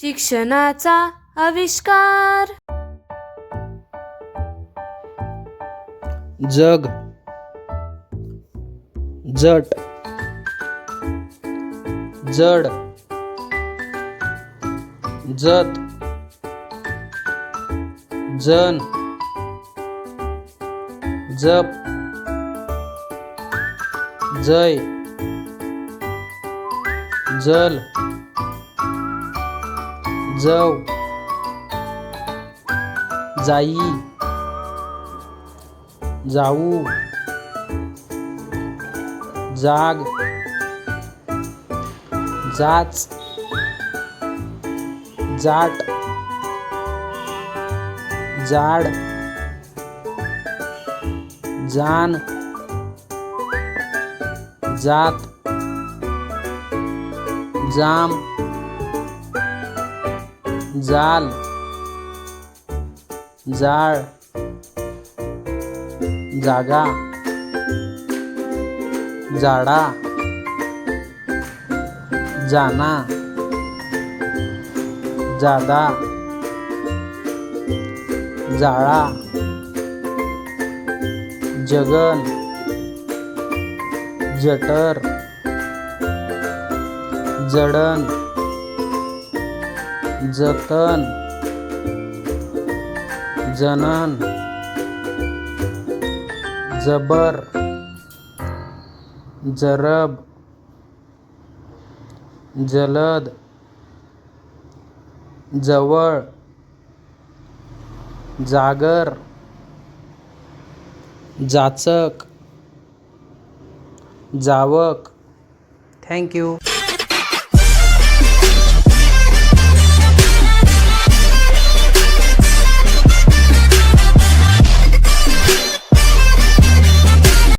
शिक्षणाचा आविष्कार. जग, जट, जड, जत, जन, जप, जय, जल, जव, जाई, जाऊ, जाग, जाच, जाट, जाड, जान, जात, जाम, जाल, जाळ, जागा, जाडा, जाना, जादा, जाळा, जगन, जटर, जडण, जतन, जनन, जबर, जरब, जलद, जवळ, जागर, जाचक, जावक. थँक्यू.